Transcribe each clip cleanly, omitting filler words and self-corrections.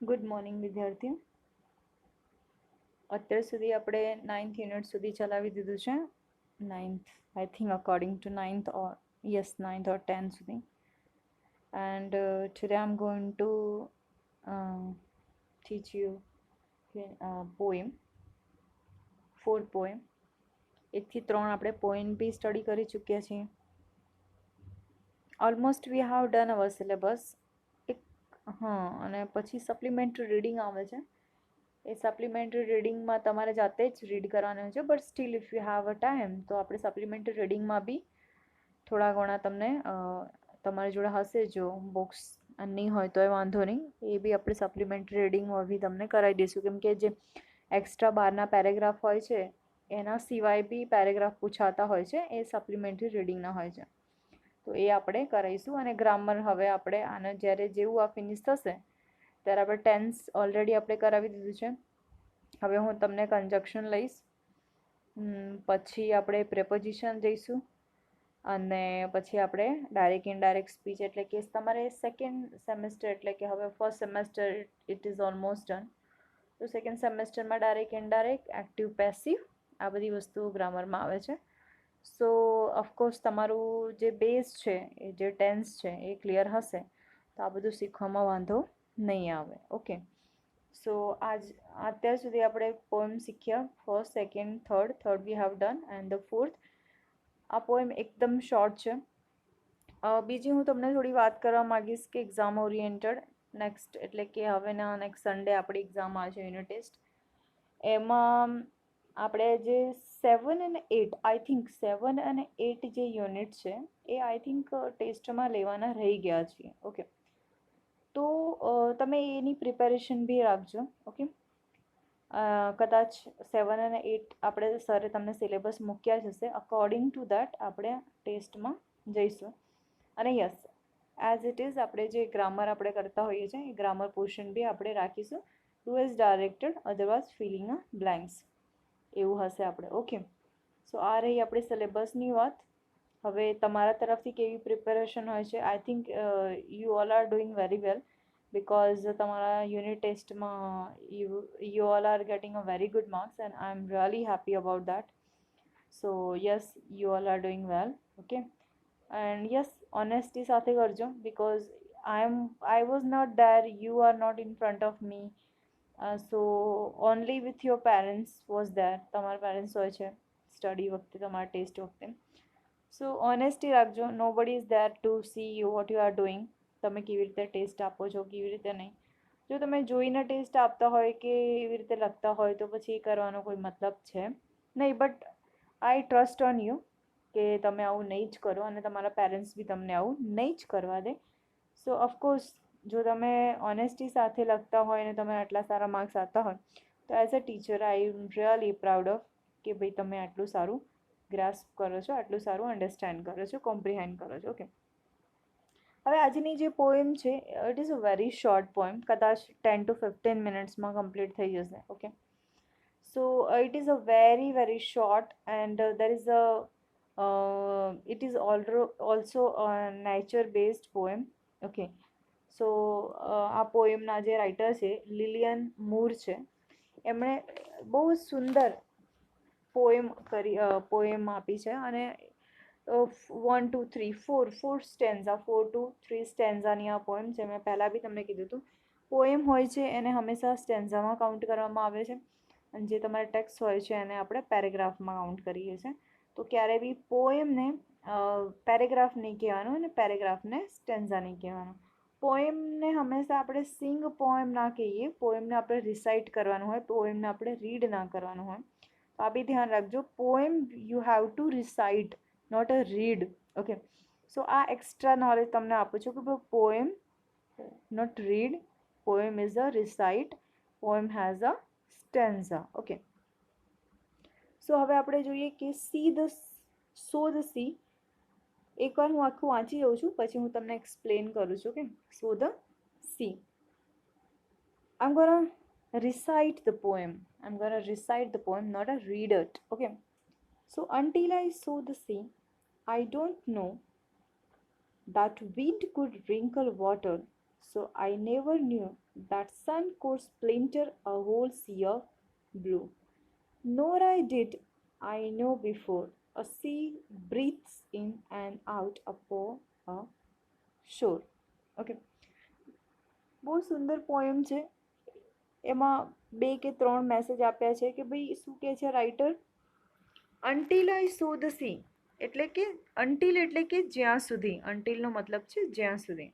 Good morning વિદ્યાર્થીઓ. અત્યાર સુધી આપણે 9th યુનિટ સુધી ચલાવી દીધું છે. 9th I think according to 9th or yes 9th or 10th સુધી. And today I'm going to teach you poem, 4 poem. 1 થી 3 આપણે પોઈમ બી સ્ટડી કરી ચૂક્યા છીએ. ઓલમોસ્ટ વી હાવ ડન અવર સિલેબસ. હા, અને પછી સપ્લિમેન્ટરી રીડિંગ આવે છે. એ સપ્લિમેન્ટરી રીડિંગમાં તમારે જાતે જ રીડ કરવાનું છે, but still if you have a time તો આપણે સપ્લિમેન્ટરી રીડિંગમાં બી થોડા ઘણા તમને તમારી જોડે હશે, જો બુક્સ નહીં હોય તો એ વાંધો નહીં, એ બી આપણે સપ્લિમેન્ટરી રીડિંગમાં બી તમને કરાવી દઈશું. કેમ કે જે એક્સ્ટ્રા બહારના પેરેગ્રાફ હોય છે એના સિવાય બી પેરેગ્રાફ પૂછાતા હોય છે, એ સપ્લિમેન્ટરી રીડિંગના હોય છે, તો એ આપણે કરાવીશું. અને ગ્રામર હવે આપણે આને જ્યારે જેવું આ ફિનિશ થશે ત્યારે આપણે ટેન્સ ઓલરેડી આપણે કરાવી દીધું છે. હવે હું તમને કન્જક્શન લઈશ, પછી આપણે પ્રેપોઝિશન જઈશું, અને પછી આપણે ડાયરેક્ટ ઇનડાયરેક્ટ સ્પીચ, એટલે કે તમારે સેકન્ડ સેમેસ્ટર, એટલે કે હવે first semester it is almost done, તો સેકન્ડ સેમેસ્ટરમાં ડાયરેક્ટ ઇનડાયરેક્ટ, એક્ટિવ પેસિવ, આ બધી વસ્તુઓ ગ્રામરમાં આવે છે. સો ઓફકોર્સ તમારું જે બેઝ છે, એ જે ટેન્સ છે એ ક્લિયર હશે તો આ બધું શીખવામાં વાંધો નહીં આવે. ઓકે, સો અત્યાર સુધી આપણે પોએમ શીખ્યા. First, second, third we have done, and the fourth. આ પોએમ એકદમ શોર્ટ છે. બીજી હું તમને થોડી વાત કરવા માગીશ કે એક્ઝામ ઓરિએન્ટેડ. નેક્સ્ટ એટલે કે હવેના નેક્સ્ટ સન્ડે આપણી એક્ઝામ આવે છે, યુનિટ ટેસ્ટ. એમાં આપણે જે 7 અને 8, આઈ થિંક 7 અને 8 જે યુનિટ છે એ આઈ થિંક ટેસ્ટમાં લેવાના રહી ગયા છીએ. ઓકે, તો તમે એની પ્રિપેરેશન બી રાખજો. ઓકે, કદાચ 7 અને 8 આપણે સરે તમને સિલેબસ મૂક્યા જ હશે, અકોર્ડિંગ ટુ દેટ આપણે ટેસ્ટમાં જઈશું. અને યસ, એઝ ઇટ ઇઝ આપણે જે ગ્રામર આપણે કરતા હોઈએ છીએ એ ગ્રામર પોર્શન બી આપણે રાખીશું. Do as directed, otherwise filling a blanks, એવું હશે આપણે. ઓકે, સો આ રહી આપણી સિલેબસની વાત. હવે તમારા તરફથી કેવી પ્રિપેરેશન હોય છે, I think you all are doing very well, because તમારા યુનિટ ટેસ્ટમાં you all are getting a very good marks, and I am really happy about that. So yes, you all are doing well. Okay, and yes, honesty સાથે કરજો, because I was not there, you are not in front of me, so only with your parents was there. તમારા parents હોય છે study વખતે, તમારા test વખતે. સો honesty રાખજો. Nobody is there two C you what you are doing, તમે કેવી રીતે ટેસ્ટ આપો છો, કેવી રીતે નહીં. જો તમે જોઈને ટેસ્ટ આપતા હોય કે એવી રીતે લખતા હોય તો પછી એ કરવાનો કોઈ મતલબ છે નહીં. But I trust on you કે તમે આવું નહીં જ કરો, અને તમારા પેરેન્ટ્સ બી તમને આવું નહીં જ કરવા દે. સો ઓફકોર્સ જો તમે ઓનેસ્ટી સાથે લખતા હોય અને તમે આટલા સારા માર્ક્સ આવતા હોય તો as a teacher I am really proud of કે ભાઈ તમે આટલું સારું ગ્રાસ્પ કરો છો, આટલું સારું અન્ડરસ્ટેન્ડ કરો છો, કોમ્પ્રિહેન્ડ કરો છો. ઓકે, હવે આજની જે પોએમ છે it is a very short poem, કદાચ 10 to 15 મિનિટ્સમાં કમ્પ્લીટ થઈ જશે. Okay, so it is a very short, and there is a it is also a nature based poem. Okay, so આ પોએમના જે રાઇટર છે લિલિયન મૂર છે. એમણે બહુ સુંદર પોએમ આપી છે, અને 1 2 3 4 સ્ટેન્ઝા, 4 to 3 સ્ટેન્ઝાની આ પોએમ છે. મેં પહેલાં બી તમને કીધું હતું, પોએમ હોય છે એને હંમેશા સ્ટેન્ઝામાં કાઉન્ટ કરવામાં આવે છે, અને જે તમારે ટેક્સ્ટ હોય છે એને આપણે પેરેગ્રાફમાં કાઉન્ટ કરીએ છીએ. તો ક્યારે બી પોએમને પેરેગ્રાફ નહીં કહેવાનું, અને પેરેગ્રાફને સ્ટેન્ઝા નહીં કહેવાનું. પોએમને હંમેશા આપણે સિંગ પોએમ ના કહીએ, પોએમને આપણે રિસાઇટ કરવાનું હોય, પોએમને આપણે રીડ ના કરવાનું હોય. તો આ બી ધ્યાન રાખજો. Poem you have to recite, not a read. Okay, so આ એક્સ્ટ્રા નોલેજ તમને આપું છું કે poem not read, poem is a recite, poem has a stanza. Okay, so હવે આપણે જોઈએ કે સો ધ સી. એકવાર હું આખું વાંચી જાઉં છું, પછી હું તમને એક્સપ્લેન કરું છું કે so the sea. I'm gonna recite the poem. I'm gonna recite the poem, not a read it. Okay. So until I saw the sea, I don't know that wind could wrinkle water So I never knew that sun could splinter a whole sea of blue. Nor I did I know before a sea breathes in and out upon a shore. Okay, બહુ સુંદર poem છે. એમાં 2 કે 3 message આપ્યા છે કે ભાઈ શું કહે છે writer, until I saw the C, એટલે કે અન્ટિલ એટલે કે જ્યાં સુધી, અન્ટિલનો મતલબ છે જ્યાં સુધી.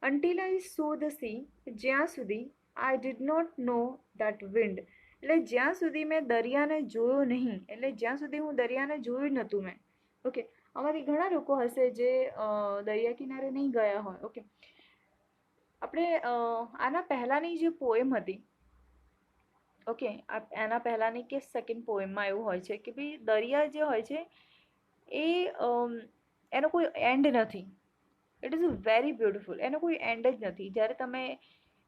Until I saw the sea, જ્યાં સુધી I did not know that wind, એટલે જ્યાં સુધી મેં દરિયાને જોયો નહીં, એટલે જ્યાં સુધી હું દરિયાને જોયું નહોતું મેં. ઓકે, આમાંથી ઘણા લોકો હશે જે દરિયા કિનારે નહીં ગયા હોય. ઓકે, આપણે આના પહેલાંની જે પોએમ હતી, ઓકે, એના પહેલાંની કે સેકન્ડ પોએમમાં એવું હોય છે કે ભાઈ દરિયા જે હોય છે એ એનો કોઈ એન્ડ નથી. ઇટ ઇઝ વેરી બ્યુટિફુલ, એનો કોઈ એન્ડ જ નથી. જ્યારે તમે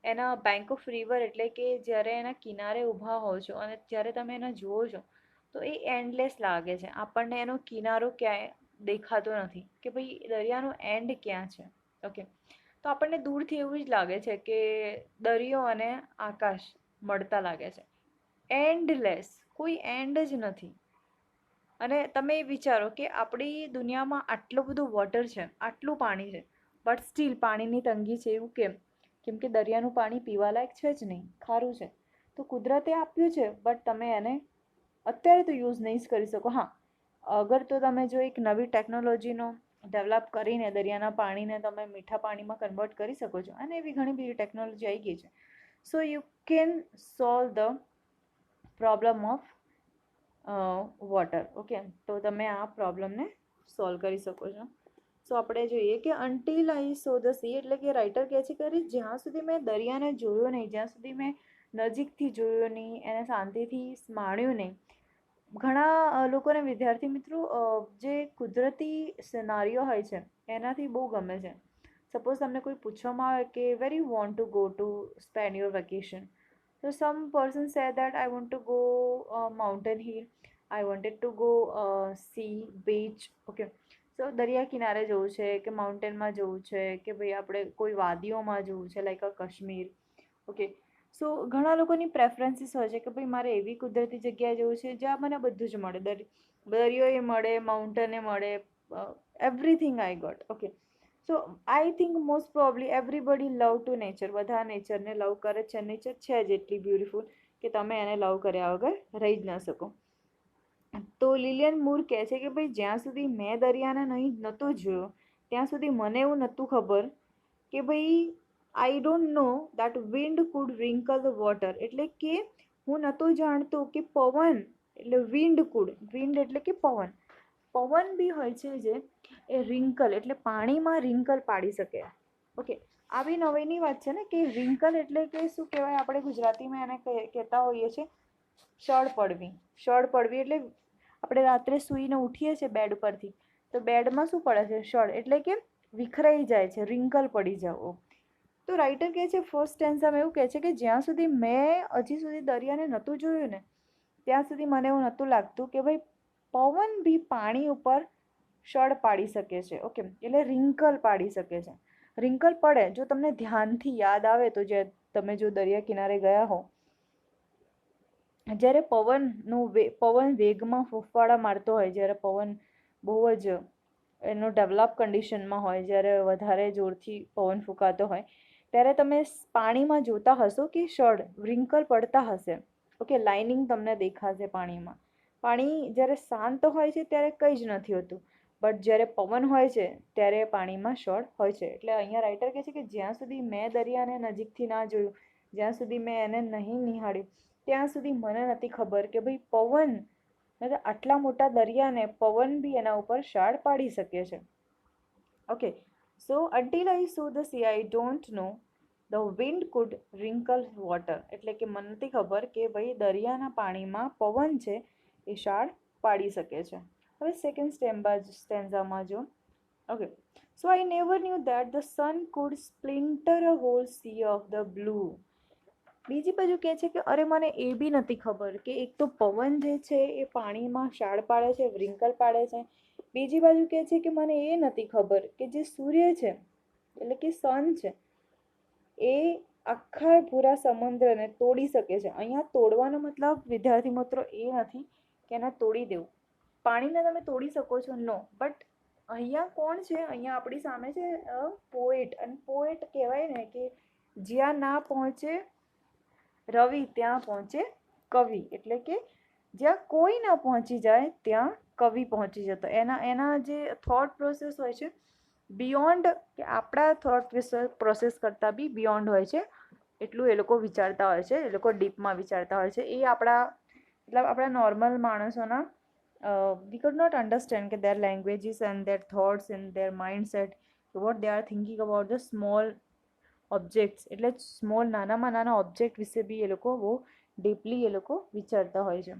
એના બેંક ઓફ રિવર એટલે કે જ્યારે એના કિનારે ઊભા હો છો અને જ્યારે તમે એને જુઓ છો તો એ એન્ડલેસ લાગે છે. આપણને એનો કિનારો ક્યાંય દેખાતો નથી કે ભાઈ દરિયાનો એન્ડ ક્યાં છે. ઓકે, તો આપણને દૂરથી એવું જ લાગે છે કે દરિયો અને આકાશ મળતા લાગે છે. એન્ડલેસ, કોઈ એન્ડ જ નથી. અને તમે વિચારો કે આપણી દુનિયામાં આટલું બધું વોટર છે, આટલું પાણી છે, બટ સ્ટીલ પાણીની તંગી છે. એવું કેમ? કેમ કે દરિયાનું પાણી પીવાલાયક છે જ નહીં, ખારું છે. તો કુદરતે આપ્યું છે બટ તમે એને અત્યારે તો યુઝ નહીં જ કરી શકો. હા, અગર તો તમે જો એક નવી ટેકનોલોજીનો ડેવલપ કરીને દરિયાના પાણીને તમે મીઠા પાણીમાં કન્વર્ટ કરી શકો છો, અને એવી ઘણી બધી ટેકનોલોજી આવી ગઈ છે. So you can solve the problem of water. Okay, તો તમે આ પ્રોબ્લેમને સોલ્વ કરી શકો છો. સો આપણે જોઈએ કે until I saw the C, એટલે કે રાઇટર કહે છે કે જ્યાં સુધી મેં દરિયાને જોયો નહીં, જ્યાં સુધી મેં નજીકથી જોયો નહીં, એને શાંતિથી માણ્યું નહીં. ઘણા લોકોને, વિદ્યાર્થી મિત્રો, જે કુદરતી સિનારીઓ હોય છે એનાથી બહુ ગમે છે. સપોઝ તમને કોઈ પૂછવામાં આવે કે where you want to go to spend your vacation, so some person said that I want to go mountain hill, I wanted to go sea beach. Okay, so દરિયા કિનારે જવું છે કે માઉન્ટેનમાં જવું છે કે ભાઈ આપણે કોઈ વાદીઓમાં જવું છે લાઈક કાશ્મીર. ઓકે, સો ઘણા લોકોની પ્રેફરન્સીસ હોય છે કે ભાઈ મારે એવી કુદરતી જગ્યાએ જવું છે જ્યાં મને બધું જ મળે, દરિયોએ મળે, માઉન્ટેને મળે, everything I got. Okay, so I think most probably everybody love to nature, બધા નેચરને લવ કરે છે. નેચર છે જ એટલી બ્યુટિફુલ કે તમે એને લવ કર્યા વગર રહી જ ન શકો. તો લિલિયન મૂર કહે છે કે ભાઈ જ્યાં સુધી મેં દરિયાને નહોતો જોયો ત્યાં સુધી મને એવું નહોતું ખબર કે ભાઈ I don't know that wind food Rinkal the water, એટલે કે હું નહોતું જાણતું કે પવન એટલે વિન્ડ એટલે કે પવન બી હોય છે જે એ રિંકલ એટલે પાણીમાં રિંકલ પાડી શકે. ઓકે, આવી નવાઈની વાત છે ને કે રિંકલ એટલે કે શું કહેવાય, આપણે ગુજરાતીમાં એને કહેતા હોઈએ છીએ શળ પડવી. એટલે આપણે રાત્રે સૂઈને ઉઠીએ છીએ બેડ પરથી તો બેડમાં શું પડે છે? શળ, એટલે કે વિખરાઈ જાય છે, રિંકલ પડી જાવ. તો રાઇટર કહે છે ફર્સ્ટ સ્ટેન્ઝામાં એવું કહે છે કે જ્યાં સુધી મેં હજી સુધી દરિયાને નહોતું જોયું ને ત્યાં સુધી મને એવું નહોતું લાગતું કે ભાઈ પવન બી પાણી ઉપર શળ પાડી શકે છે. ઓકે, એટલે રિંકલ પાડી શકે છે. રિંકલ પડે, જો તમને ધ્યાનથી યાદ આવે તો, જે તમે જો દરિયા કિનારે ગયા હો, જ્યારે પવન વેગમાં ફૂફાડા મારતો હોય, જ્યારે પવન બહુ જ એનો ડેવલપ કન્ડિશનમાં હોય, જ્યારે વધારે જોરથી પવન ફૂંકાતો હોય, ત્યારે તમે પાણીમાં જોતા હશો કે શળ રિંકલ પડતા હશે. ઓકે, લાઇનિંગ તમને દેખાશે પાણીમાં. પાણી જ્યારે શાંત હોય છે ત્યારે કંઈ જ નથી હોતું, બટ જ્યારે પવન હોય છે ત્યારે પાણીમાં શળ હોય છે. એટલે અહીંયા રાઇટર કહે છે કે જ્યાં સુધી મેં દરિયાને નજીકથી ના જોયું, જ્યાં સુધી મેં એને નહીં નિહાળ્યું, ત્યાં સુધી મને નથી ખબર કે ભાઈ પવન આટલા મોટા દરિયાને પવન બી એના ઉપર શાળ પાડી શકે છે. Okay, so until I saw the C I don't know the wind food Rinkal water, એટલે કે મને નથી ખબર કે ભાઈ દરિયાના પાણીમાં પવન છે એ શાળ પાડી શકે છે. હવે સેકન્ડ સ્ટેન્ઝામાં જો, okay, so I never knew that the sun could splinter a whole sea of the blue. બીજી બાજુ કહે છે કે અરે મને એ બી નથી ખબર કે એક તો પવન જે છે એ પાણીમાં શાળ પાડે છે, રિંકલ પાડે છે. બીજી બાજુ કહે છે કે મને એ નથી ખબર કે જે સૂર્ય છે એટલે કે સન છે એ આખા પૂરા સમુદ્રને તોડી શકે છે. અહીંયા તોડવાનો મતલબ વિદ્યાર્થી મિત્રો એ નથી કે એને તોડી દેવું. પાણીને તમે તોડી શકો છો, નો, બટ અહીંયા કોણ છે? અહીંયા આપણી સામે છે પોએટ. અને પોએટ કહેવાય ને કે જ્યાં ના પહોંચે રવિ ત્યાં પહોંચે કવિ. એટલે કે જ્યાં કોઈ ના પહોંચી જાય ત્યાં કવિ પહોંચી જતો. એના જે થોટ પ્રોસેસ હોય છે બિયોન્ડ, કે આપણા થોટ પ્રોસેસ કરતાં બી બિયોન્ડ હોય છે. એટલું એ લોકો વિચારતા હોય છે, એ લોકો ડીપમાં વિચારતા હોય છે. એ આપણા મતલબ આપણા નોર્મલ માણસોના we could not understand કે their languages and their thoughts and their mindset, what they are thinking about the small objects. એટલે સ્મોલ નાનામાં નાના ઓબ્જેક્ટ વિશે બી એ લોકો બહુ ડીપલી એ લોકો વિચારતા હોય છે.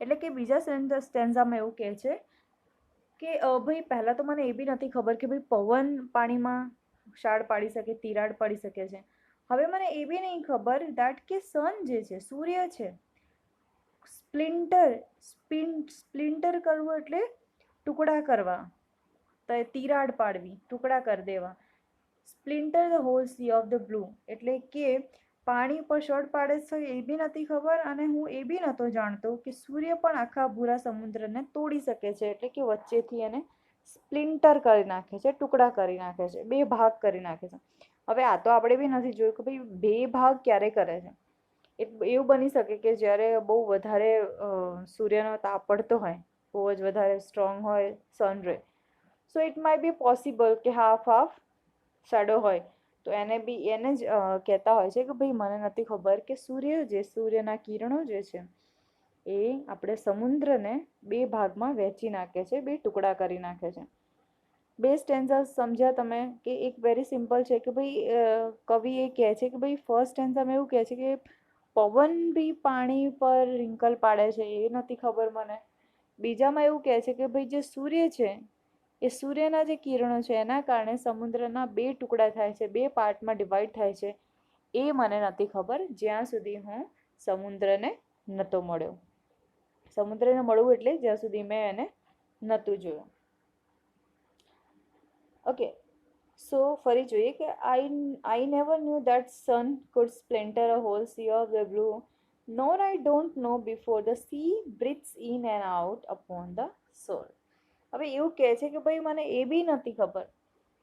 એટલે કે બીજા સ્ટેન્ઝામાં એવું કહે છે કે ભાઈ પહેલાં તો મને એ બી નથી ખબર કે ભાઈ પવન પાણીમાં શાળ પાડી શકે, તિરાડ પાડી શકે છે. હવે મને એ બી નહીં ખબર દેટ કે સન જે છે, સૂર્ય છે, સ્પ્લિન્ટર કરવું એટલે ટુકડા કરવા, તિરાડ પાડવી, ટુકડા કરી દેવા. Splinter the whole sea of the blue એટલે કે પાણી પર શોર્ટ પાડે છે એ બી નથી ખબર. અને હું એ બી નહોતો જાણતો કે સૂર્ય પણ આખા ભૂરા સમુદ્રને તોડી શકે છે. એટલે કે વચ્ચેથી એને સ્પ્લિન્ટર કરી નાખે છે, ટુકડા કરી નાખે છે, બે ભાગ કરી નાખે છે. હવે આ તો આપણે બી નથી જોયું કે ભાઈ બે ભાગ ક્યારે કરે છે. એવું બની શકે કે જ્યારે બહુ વધારે સૂર્યનો તાપ પડતો હોય, બહુ જ વધારે સ્ટ્રોંગ હોય sunray, so it may be possible કે હાફ હાફ શેડો હોય. તો એને જ કહેતા હોય છે કે ભાઈ મને નથી ખબર કે સૂર્યના કિરણો જે છે એ આપણે સમુદ્રને બે ભાગમાં વહેંચી નાખે છે, બે ટુકડા કરી નાખે છે. બે સ્ટેન્ઝા સમજ્યા તમે કે એક વેરી સિમ્પલ છે કે ભાઈ કવિ એ કહે છે કે ભાઈ ફર્સ્ટ સ્ટેન્ઝામાં એવું કહે છે કે પવન બી પાણી પર રિંકલ પાડે છે, એ નથી ખબર મને. બીજામાં એવું કહે છે કે ભાઈ જે સૂર્ય છે એ સૂર્યના જે કિરણો છે એના કારણે સમુદ્રના બે ટુકડા થાય છે, બે પાર્ટમાં ડિવાઈડ થાય છે, એ મને નથી ખબર જ્યાં સુધી હું સમુદ્રને નહોતો મળ્યો. સમુદ્રને મળવું એટલે જ્યાં સુધી મેં એને નહોતું જોયું. ઓકે, સો ફરી જોઈએ કે I never knew that sun could splinter a whole sea of the blue, nor I don't know before the sea breathes in and out upon the shore. હવે એવું કહે છે કે ભાઈ મને એ બી નથી ખબર.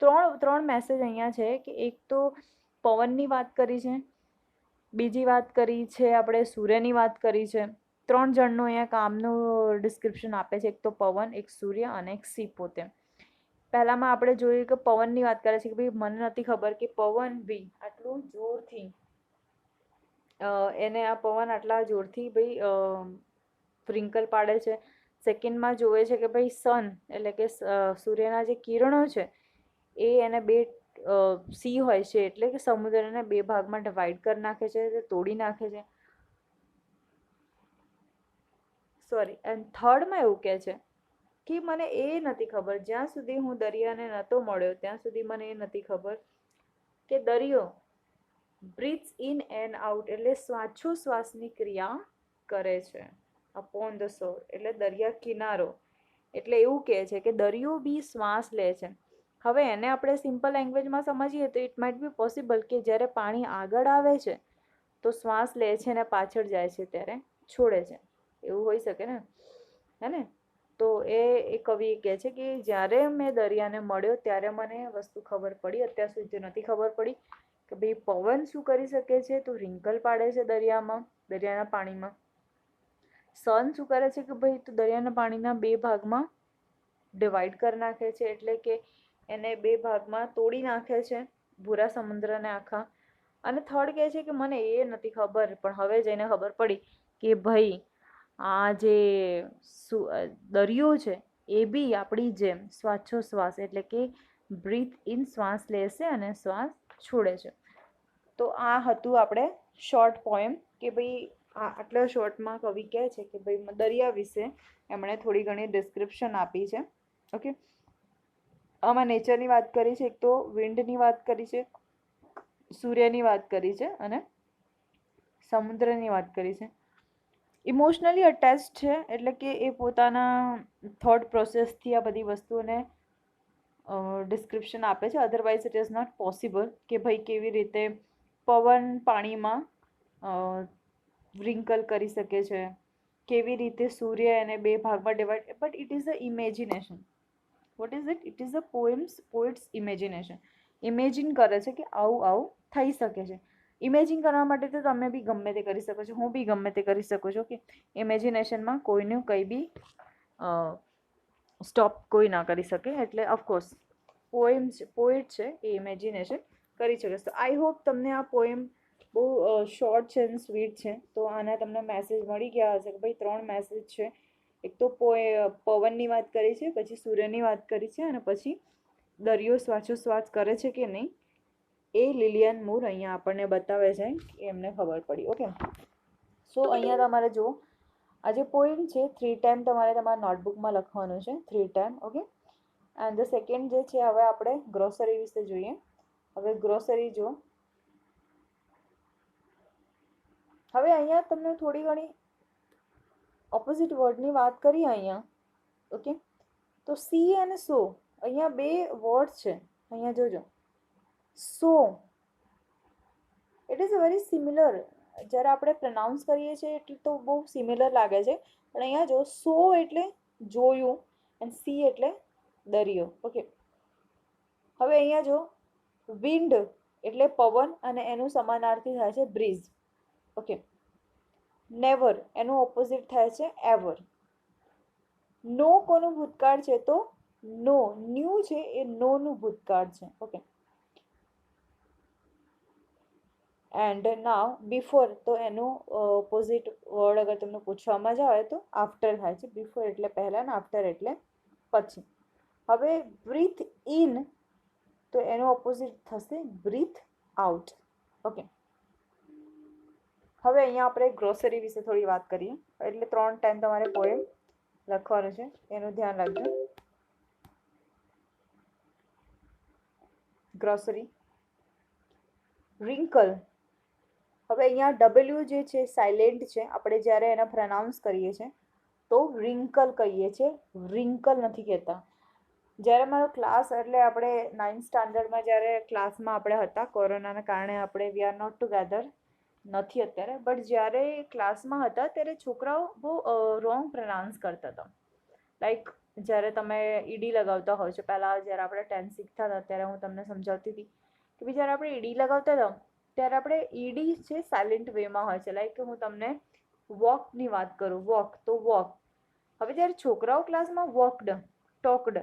ત્રણ મેસેજ અહીંયા છે કે એક તો પવનની વાત કરી છે, બીજી વાત કરી છે આપણે સૂર્યની વાત કરી છે. 3 જણનું અહીંયા કામનું ડિસ્ક્રિપ્શન આપે છે, એક તો પવન, એક સૂર્ય અને એક સી પોતે. પહેલામાં આપણે જોયું કે પવનની વાત કરે છે કે ભાઈ મને નથી ખબર કે પવન બી આટલું જોરથી એને આ પવન આટલા જોરથી ભાઈ ફ્રિંકલ પાડે છે. સેકન્ડમાં જોવે છે કે ભાઈ સન એટલે કે સૂર્યના જે કિરણો છે એ એને બે સી હોય છે એટલે કે સમુદ્રને બે ભાગમાં ડિવાઈડ કરી નાખે છે, તોડી નાખે છે. સોરી. એન્ડ થર્ડમાં એવું કહે છે કે મને એ નથી ખબર, જ્યાં સુધી હું દરિયાને નહોતો મળ્યો ત્યાં સુધી મને એ નથી ખબર કે દરિયો બ્રીથ્સ ઇન એન્ડ આઉટ એટલે શ્વાસોશ્વાસની ક્રિયા કરે છે. અપોન ધ શોર એટલે દરિયા કિનારો એટલે એવું કહે છે કે દરિયો બી શ્વાસ લે છે. હવે એને આપણે સિમ્પલ લેંગ્વેજમાં સમજીએ તો ઇટ માઇટ બી પોસિબલ કે જ્યારે પાણી આગળ આવે છે તો શ્વાસ લે છે અને પાછળ જાય છે ત્યારે છોડે છે, એવું હોઈ શકે ને, હે ને? તો એ કવિ કહે છે કે જ્યારે મેં દરિયાને મળ્યો ત્યારે મને વસ્તુ ખબર પડી, અત્યાર સુધી નથી ખબર પડી કે ભાઈ પવન શું કરી શકે છે, તો રિંકલ પાડે છે દરિયાના પાણીમાં. સન શું કરે છે કે ભાઈ તો દરિયાના પાણીના બે ભાગમાં ડિવાઈડ કરી નાખે છે એટલે કે એને બે ભાગમાં તોડી નાખે છે ભૂરા સમુદ્રને આખા. અને થર્ડ કહે છે કે મને એ નથી ખબર, પણ હવે જઈને ખબર પડી કે ભાઈ આ જે દરિયો છે એ બી આપણી જેમ શ્વાસોશ્વાસ એટલે કે બ્રીથ ઇન શ્વાસ લેશે અને શ્વાસ છોડે છે. તો આ હતું આપણે શોર્ટ પોએમ કે ભાઈ આટલા શોર્ટમાં કવિ કહે છે કે ભાઈ દરિયા વિશે એમણે થોડી ઘણી ડિસ્ક્રિપ્શન આપી છે. ઓકે, આમાં નેચરની વાત કરી છે, એક તો વિન્ડની વાત કરી છે, સૂર્યની વાત કરી છે અને સમુદ્રની વાત કરી છે. ઇમોશનલી અટેચ્ડ છે એટલે કે એ પોતાના થોટ પ્રોસેસથી આ બધી વસ્તુઓને ડિસ્ક્રિપ્શન આપે છે. Otherwise it is not possible કે ભાઈ કેવી રીતે પવન પાણીમાં વ્રિંકલ કરી શકે છે, કેવી રીતે સૂર્ય એને બે ભાગમાં divide, but it is a imagination. What is it? It is a poets imagination. Imagine કરે છે કે આવું આવું થઈ શકે છે. ઇમેજિન કરવા માટે તો તમે બી ગમે તે કરી શકો છો, હું બી ગમે તે કરી શકું છું. કે ઇમેજિનેશનમાં કોઈનું કંઈ બી સ્ટોપ કોઈ ના કરી શકે. એટલે ઓફકોર્સ પોએટ છે એ ઇમેજિનેશન કરી શકે છે. તો આઈ હોપ તમને આ પોએમ બહુ શોર્ટ છે અને સ્વીટ છે. તો આના તમને મેસેજ મળી ગયા હશે કે ભાઈ 3 મેસેજ છે. એક તો પવનની વાત કરી છે, પછી સૂર્યની વાત કરી છે, અને પછી દરિયો શ્વાસોશ્વાસ કરે છે કે નહીં એ લિલિયન મૂર અહીંયા આપણને બતાવે છે કે એમને ખબર પડી. ઓકે, સો અહીંયા તમારે જુઓ આ જે પોઈમ છે 3 ટાઈમ તમારે તમારા નોટબુકમાં લખવાનું છે. 3 time. Okay, and the second જે છે, હવે આપણે ગ્રોસરી વિશે જોઈએ. હવે ગ્રોસરી જો, હવે અહીંયા તમને થોડી ઘણી ઓપોઝિટ વર્ડની વાત કરીએ અહીંયા. ઓકે, તો સી અને સો, અહીંયા બે વર્ડ છે. અહીંયા જોજો, સો ઇટ ઇઝ વેરી સિમિલર. જ્યારે આપણે પ્રનાઉન્સ કરીએ છીએ એટલે તો બહુ સિમિલર લાગે છે, પણ અહીંયા જો સો એટલે જોયું અને સી એટલે દરિયો. ઓકે, હવે અહીંયા જો વિન્ડ એટલે પવન અને એનું સમાનાર્થી થાય છે બ્રીઝ. ઓકે, નેવર એનું ઓપોઝિટ થાય છે એવર. નો કોનું ભૂતકાળ છે? તો નો. ન્યૂ છે એ નો નું ભૂતકાળ છે. ઓકે, એન્ડ નાવ બિફોર, તો એનું ઓપોઝિટ વર્ડ અગર તમને પૂછવામાં જ આવે તો આફ્ટર થાય છે. બિફોર એટલે પહેલાં ને આફ્ટર એટલે પછી. હવે બ્રીથ ઇન, તો એનું ઓપોઝિટ થશે બ્રીથ આઉટ. ઓકે, હવે અહીંયા આપણે ગ્રોસરી વિશે થોડી વાત કરીએ. એટલે 3 ટાઈમ તમારે પોએમ લખવાનું છે, એનું ધ્યાન રાખજો. ગ્રોસરી રિંકલ. હવે અહીંયા ડબલ્યુ જે છે સાયલેન્ટ છે. આપણે જ્યારે એને પ્રનાઉન્સ કરીએ છીએ તો રિંકલ કહીએ છીએ, રિંકલ નથી કહેતા. જ્યારે મારો ક્લાસ, એટલે આપણે 9th સ્ટાન્ડર્ડમાં જ્યારે ક્લાસમાં આપણે હતા, કોરોનાના કારણે આપણે વી આર નોટ ટુગેધર નથી અત્યારે, બટ જ્યારે ક્લાસમાં હતા ત્યારે છોકરાઓ બહુ રોંગ પ્રનાઉન્સ કરતા હતા. લાઈક જ્યારે તમે ઈડી લગાવતા હોય છો, પહેલાં જ્યારે આપણે 10th શીખતા હતા ત્યારે હું તમને સમજાવતી હતી કે ભાઈ જ્યારે આપણે ઈડી લગાવતા હતા ત્યારે આપણે ઈડી છે સાયલેન્ટ વેમાં હોય છે. લાઈક હું તમને વોકની વાત કરું, વોક તો વોક. હવે જ્યારે છોકરાઓ ક્લાસમાં walked, talked.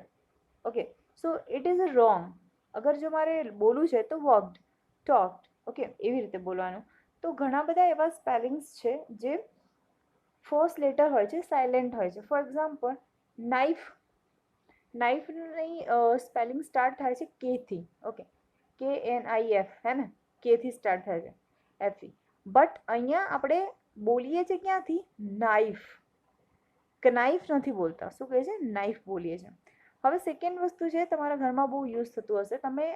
Okay, so it is a wrong. અગર જો મારે બોલવું છે તો વોકડ, ટોકડ. ઓકે, એવી રીતે બોલવાનું. તો ઘણા બધા એવા સ્પેલિંગ્સ છે જે ફર્સ્ટ લેટર હોય છે સાયલેન્ટ હોય છે. ફોર એક્ઝામ્પલ નાઇફ, નાઇફની સ્પેલિંગ સ્ટાર્ટ થાય છે કેથી. ઓકે, KNIF, હે ને, કેથી સ્ટાર્ટ થાય છે, એફી. બટ અહીંયા આપણે બોલીએ છીએ ક્યાંથી? નાઇફ. કનાઇફ નથી બોલતા. શું કહે છે? નાઇફ બોલીએ છીએ. હવે સેકન્ડ વસ્તુ છે, તમારા ઘરમાં બહુ યુઝ થતું હશે, તમે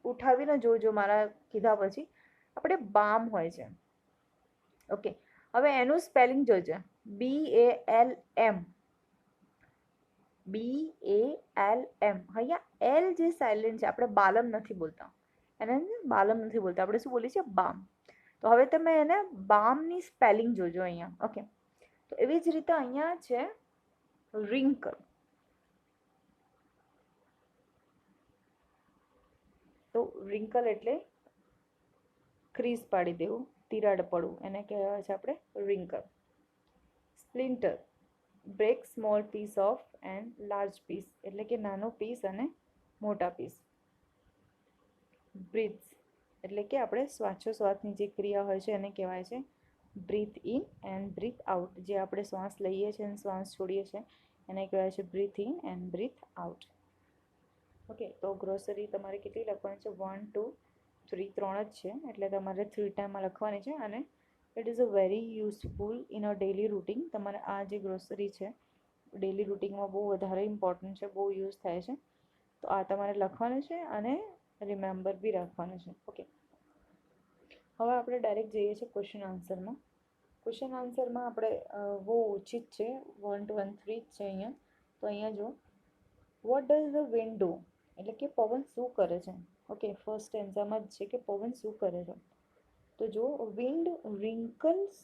ઉઠાવીને જોજો મારા કીધા પછી. આપણે બામ હોય છે. ઓકે, હવે એનું સ્પેલિંગ જોજો, BALM. BALM. અહીંયા એલ જે સાયલેન્ટ છે, આપણે બાલમ નથી બોલતા, એને બાલમ નથી બોલતા, આપણે શું બોલીએ છીએ? બામ. તો હવે તમે એને બામની સ્પેલિંગ જોજો અહીંયા. ઓકે, તો એવી જ રીતે અહીંયા છે રિંકલ. તો રિંકલ એટલે ક્રીઝ પાડી દેવું, તિરાડ પડવું, એને કહેવાય છે આપણે wrinkle. Splinter, break small piece of and large piece, એટલે કે નાનો પીસ અને મોટા પીસ. બ્રીથ એટલે કે આપણે શ્વાસોશ્વાસની જે ક્રિયા હોય છે એને કહેવાય છે breathe in and breathe out. જે આપણે શ્વાસ લઈએ છીએ અને શ્વાસ છોડીએ છીએ એને કહેવાય છે breathe in and breathe out. Okay, તો ગ્રોસરી તમારે કેટલી લખવાની છે? 1 2 3, 3 જ છે, એટલે તમારે 3 ટાઈમમાં લખવાની છે. અને it is a very useful in a daily routine. તમારે આ જે ગ્રોસરી છે ડેલી રૂટીનમાં બહુ વધારે ઇમ્પોર્ટન્ટ છે, બહુ યુઝ થાય છે. તો આ તમારે લખવાનું છે અને રિમેમ્બર બી રાખવાનું છે. ઓકે, હવે આપણે ડાયરેક્ટ જઈએ છીએ ક્વેશ્ચન આન્સરમાં. ક્વેશ્ચન આન્સરમાં આપણે બહુ ઓછી જ છે, 1 2 અને 3 જ છે અહીંયા. તો અહીંયા જો what does the wind do, એટલે કે પવન શું કરે છે. ઓકે, ફર્સ્ટ એન્સરમાં જ છે કે પવન શું કરે છે. તો જો વિન્ડ રિંકલ્સ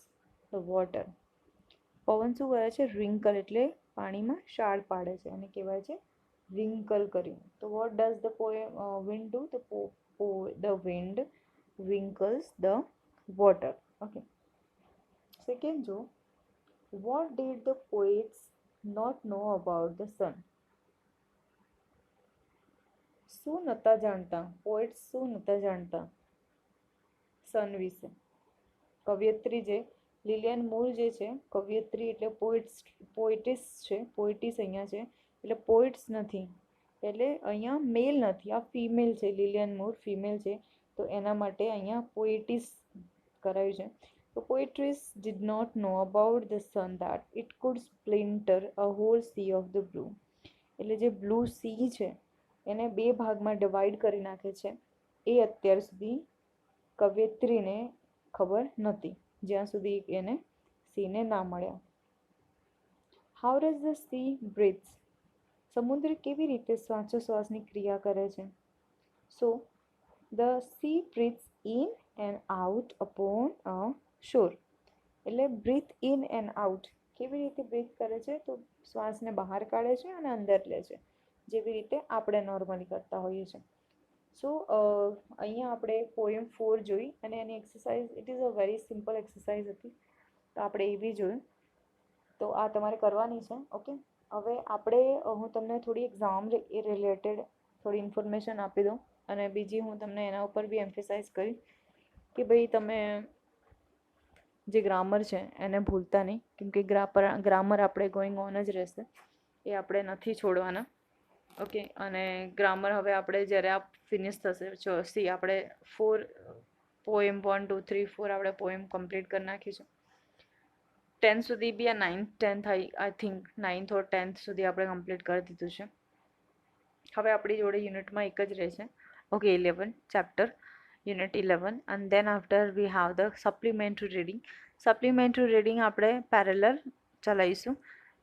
ધ વોટર, પવન શું કરે છે, રિંકલ એટલે પાણીમાં શાળ પાડે છે અને કહેવાય છે રિંકલ કર્યું. તો what does the wind do, the wind wrinkles the water. Okay. Second જો, what did the poets not know about the sun? શું નતા જાણતા, પોએટ્સ શું નતા જાણતા સન વિશે. કવિયત્રી જે લિલિયન મૂર જે છે, કવિયત્રી એટલે પોએટિસ છે, પોએટિસ અહીંયા છે એટલે પોએટ્સ નથી, એટલે અહીંયા મેલ નથી, આ ફિમેલ છે. લિલિયન મૂર ફિમેલ છે, તો એના માટે અહીંયા પોએટિસ કરાયું છે. તો poetess did not know about the sun that it could splinter a whole sea of the blue, એટલે જે બ્લુ સી છે એને બે ભાગમાં ડિવાઈડ કરી નાખે છે, એ અત્યાર સુધી કવિયત્રીને ખબર નથી, જ્યાં સુધી એને સીને ના મળ્યા. How does the sea breathes, સમુદ્ર કેવી રીતે શ્વાસોશ્વાસની ક્રિયા કરે છે. So the sea breathes in and out upon a shore, એટલે બ્રીથ ઇન એન્ડ આઉટ કેવી રીતે બ્રીથ કરે છે, તો શ્વાસને બહાર કાઢે છે અને અંદર લે છે, જેવી રીતે આપણે નોર્મલી કરતા હોઈએ છીએ. સો અહીંયા આપણે પોએમ 4 જોઈ અને એની exercise, it is a very simple exercise હતી, તો આપણે એ બી જોયું. તો આ તમારે કરવાની છે. ઓકે, હવે આપણે હું તમને થોડી એક્ઝામ રિલેટેડ થોડી ઇન્ફોર્મેશન આપી દઉં, અને બીજી હું તમને એના ઉપર બી એમ્ફેસાઇઝ કરી કે ભાઈ તમે જે ગ્રામર છે એને ભૂલતા નહીં, કેમકે ગ્રામર આપણે ગોઈંગ ઓન જ રહેશે, એ આપણે નથી છોડવાના. ઓકે, અને ગ્રામર હવે આપણે જ્યારે આ ફિનિશ થશે, સી આપણે 4 પોએમ 1 2 3 4 આપણે પોએમ કમ્પ્લીટ કરી નાખીશું. 10 સુધી બી આ 9th 10th I think 9th or 10th સુધી આપણે કમ્પ્લીટ કરી દીધું છે. હવે આપણી જોડે યુનિટમાં એક જ રહેશે. Okay, 11 chapter unit 11, and then after we have the supplementary reading. supplementary reading આપણે પેરેલલ ચલાવીશું,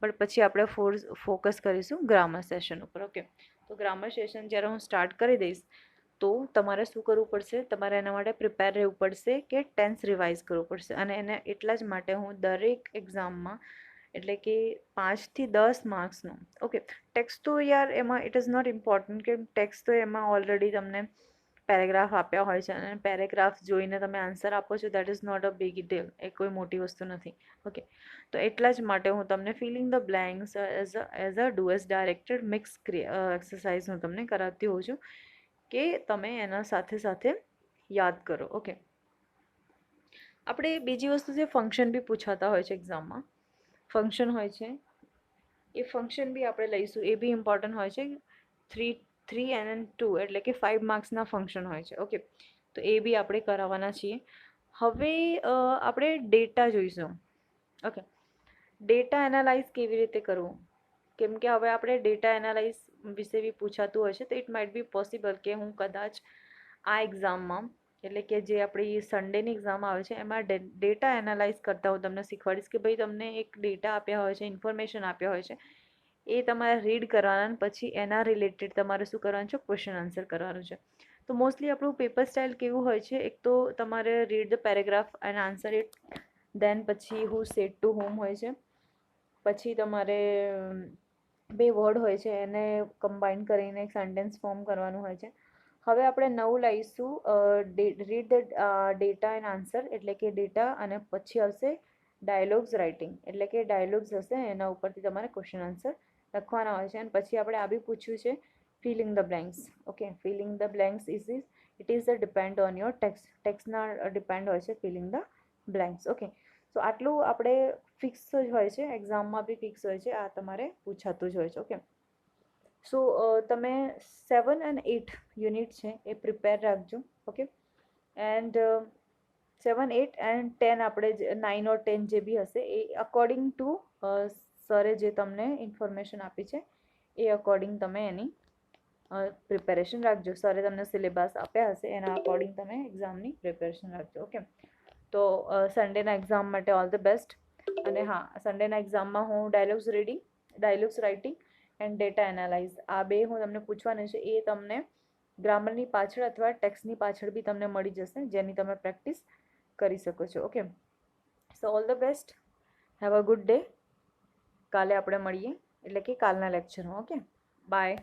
પણ પછી આપણે ફોકસ કરીશું ગ્રામર સેશન ઉપર. ઓકે, તો ગ્રામર સેશન જ્યારે હું સ્ટાર્ટ કરી દઈશ તો તમારે શું કરવું પડશે, તમારે એના માટે પ્રિપેર રહેવું પડશે કે ટેન્સ રિવાઇઝ કરવું પડશે. અને એને એટલા જ માટે હું દરેક એક્ઝામમાં, એટલે કે 5 થી 10 માર્ક્સનું, ઓકે, ટેક્સ્ટ તો યાર એમાં ઇટ ઇઝ નોટ ઇમ્પોર્ટન્ટ, કે ટેક્સ્ટ તો એમાં ઓલરેડી તમને પેરેગ્રાફ આપ્યા હોય છે અને પેરેગ્રાફ જોઈને તમે આન્સર આપો છો, that is not a big deal, એ કોઈ મોટી વસ્તુ નથી. ઓકે, તો એટલા જ માટે હું તમને feeling the blanks as a do as directed mix exercise હું તમને કરાવતી હોઉં છું, કે તમે એના સાથે સાથે યાદ કરો. ઓકે, આપણે બીજી વસ્તુ છે, ફંક્શન બી પૂછાતા હોય છે એક્ઝામમાં, ફંક્શન હોય છે, એ ફંક્શન બી આપણે લઈશું, એ બી ઇમ્પોર્ટન્ટ હોય છે. 3 and 2 એટલે કે 5 માર્ક્સના ફંક્શન હોય છે. ઓકે, તો એ બી આપણે કરાવવાના છીએ. હવે આપણે ડેટા જોઈશું. ઓકે, ડેટા એનાલાઇઝ કેવી રીતે કરવું, કેમ કે હવે આપણે ડેટા એનાલાઇઝ વિશે બી પૂછાતું હોય છે, તો ઇટ માઇટ બી પોસિબલ કે હું કદાચ આ એક્ઝામમાં, એટલે કે જે આપણી સન્ડેની એક્ઝામ આવે છે એમાં ડેટા એનાલાઇઝ કરતા હું તમને શીખવાડીશ કે ભાઈ તમને એક ડેટા આપ્યા હોય છે, ઇન્ફોર્મેશન આપ્યા હોય છે, એ તમારે રીડ કરવાના, પછી એના રિલેટેડ તમારે શું કરવાનું છે, ક્વેશ્ચન આન્સર કરવાનું છે. તો મોસ્ટલી આપણું પેપર સ્ટાઇલ કેવું હોય છે, એક તો તમારે read the paragraph and answer it, then પછી હુ સેડ ટુ હોમ હોય છે, પછી તમારે 2 વર્ડ હોય છે એને કમ્બાઈન કરીને એક સેન્ટેન્સ ફોર્મ કરવાનું હોય છે. હવે આપણે નવું લાવીશું read the data and answer, એટલે કે ડેટા અને પછી આવશે ડાયલોગ્સ રાઇટિંગ, એટલે કે ડાયલોગ્સ હશે એના ઉપરથી તમારે ક્વેશ્ચન આન્સર લખવાના હોય છે. અને પછી આપણે આ બી પૂછ્યું છે filling the blanks. Okay, filling the blanks it is depend on your ટેક્સ્ટના ડિપેન્ડ હોય છે filling the blanks. Okay, so આટલું આપણે ફિક્સ જ હોય છે, એક્ઝામમાં બી ફિક્સ હોય છે, આ તમારે પૂછાતું જ હોય છે. ઓકે, સો તમે 7 અને 8 યુનિટ છે એ પ્રિપેર રાખજો. ઓકે, એન્ડ 7 8 એન્ડ 10 આપણે 9 ઓર 10 જે બી હશે એ અકોર્ડિંગ ટુ સરે જે તમને ઇન્ફોર્મેશન આપી છે એ અકોર્ડિંગ તમે એની પ્રિપેરેશન રાખજો. સરે તમને સિલેબસ આપ્યા હશે એના અકોર્ડિંગ તમે એક્ઝામની પ્રિપેરેશન રાખજો. ઓકે, તો સન્ડેના એક્ઝામ માટે ઓલ ધ બેસ્ટ. અને હા, સન્ડેના એક્ઝામમાં હું dialogues writing and data analyse. આ બે હું તમને પૂછવાની છે, એ તમને ગ્રામરની પાછળ અથવા ટેક્સ્ટની પાછળ બી તમને મળી જશે, જેની તમે પ્રેક્ટિસ કરી શકો છો. Okay, so all the best, have a good day. કાલે આપણે મળીએ, એટલે કે કાલના લેક્ચરમાં. Okay, by.